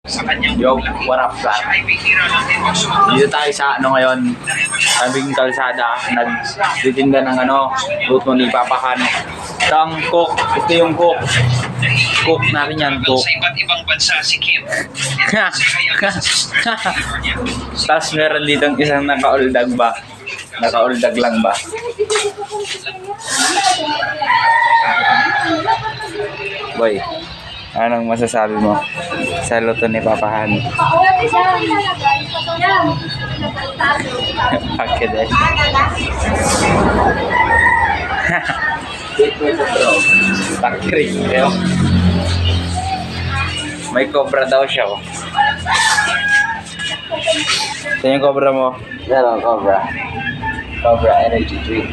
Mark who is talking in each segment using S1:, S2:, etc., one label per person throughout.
S1: Yo, what up, Flat? Dito tayo sa ngayon, sabing kalsada, nagtitinda ng luto ni Papahan. Ito ang cook, ito yung cook. Cook natin yan, cook.
S2: Sa iba't ibang bansa si Kim.
S1: Tapos meron dito isang nakauldag ba? Nakauldag lang ba? Boy, anong masasabi mo sa luto ni Papahan? Bakit eh? Takrik, yo. May cobra daw siya, oh. Ito yung cobra mo?
S3: Meron, cobra. Cobra energy drink.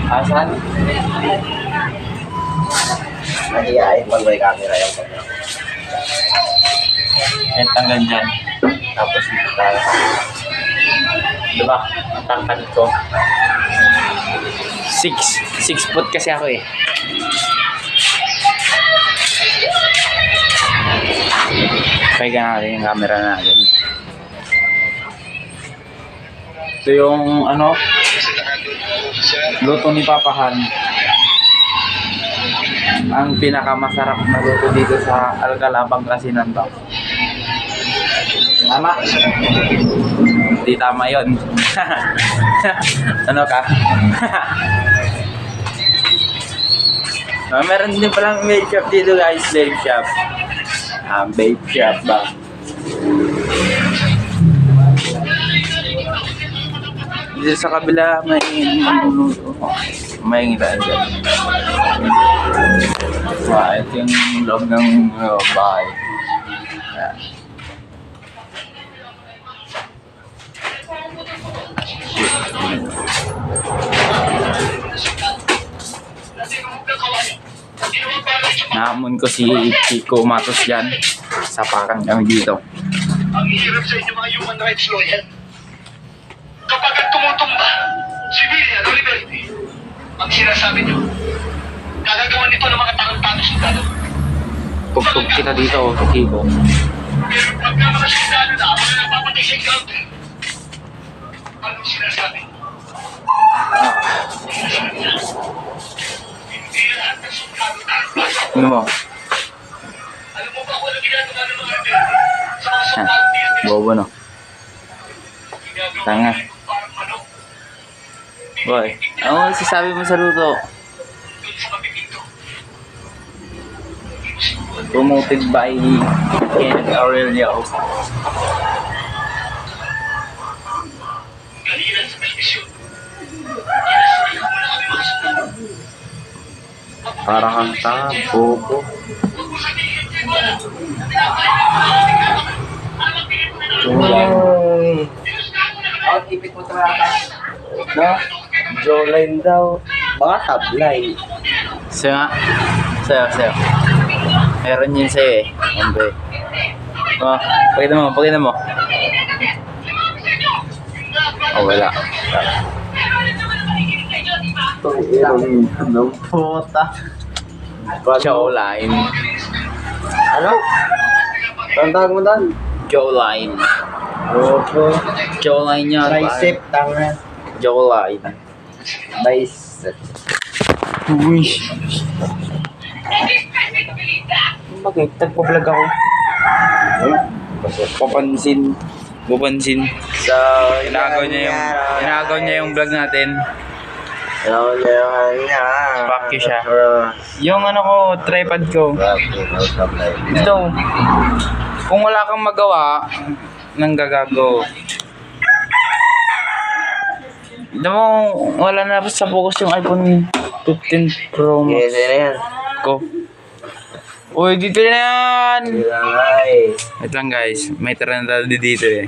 S1: Asan?
S3: Nahiyain pag may camera yung cobra.
S1: Yan, tanggal dyan.
S3: Tapos dito tayo.
S1: Diba? Ang tangkad ko. 6 foot kasi ako eh. Pahiga natin yung camera natin. Ito yung luto ni Papahan. Ang pinakamasarap na luto dito sa Alcala, Pangasinan ba? Tama? Hindi tama yun. Ano ka? Meron din palang vape shop dito guys, vape shop. Vape shop ba? Dito sa kabila may ngilaan dyan. Ito yung loob ng bahay. Ayan. Nahamon ko si Chico Matos dyan. Sapakan kami dito.
S2: Ang hirap sa inyo mga human rights lawyer. Kapag ang tumutumba, civilian o liberty, ang sinasabi nyo, gagagawa nito ng mga tangang-tangang sundalo.
S1: Pugtog kita dito, Chico.
S2: Pero pagka mga sundalo na ako na napapatay sa encounter, anong sinasabi? Hindi lahat ng sundalo tayo.
S1: Ano mo?
S2: Alam mo ba kung ano ginagawa ng mga liberty sa mga sundalo niya?
S1: Bobo no? Tanga.
S2: Parang manok.
S1: Boy, ano sasabi mo sa luto?
S2: Doon sa mapipinto.
S1: Promoted by Kenneth Aurelio.
S2: Gahiran sa telebisyon. Kinasali ko muna kami mga sundalo.
S1: Parang ang bobo.
S2: Huwag mo sabihin kayo wala.
S3: Ang ipit mo talaga. No? Jawline daw. Baka tablay.
S1: Sa'yo nga. Sa'yo. Meron yun sa'yo eh. Hombre. Oh, pakita mo. Oh, wala.
S3: Itong ng puta.
S1: Jawline.
S3: Ano? Tantag mo doon?
S1: Jawline.
S3: Opo.
S1: Jawline niya.
S3: Bicep, tanga.
S1: Jawline.
S3: Bicep.
S1: Uy.
S3: Bakit? Tagpa-vlog ako.
S1: Papansin.
S3: So,
S1: Inagaw niya yung vlog natin.
S3: Hello,
S1: Fuck you siya. Yung tripod ko. Ito. Kung wala kang magawa, nang gagago. Ito mo, wala na sa focus yung iPhone 15 Pro Max
S3: Yes, yan.
S1: ko. Uy, dito na yan!
S3: Ay.
S1: Wait lang guys, may tarantado dito eh.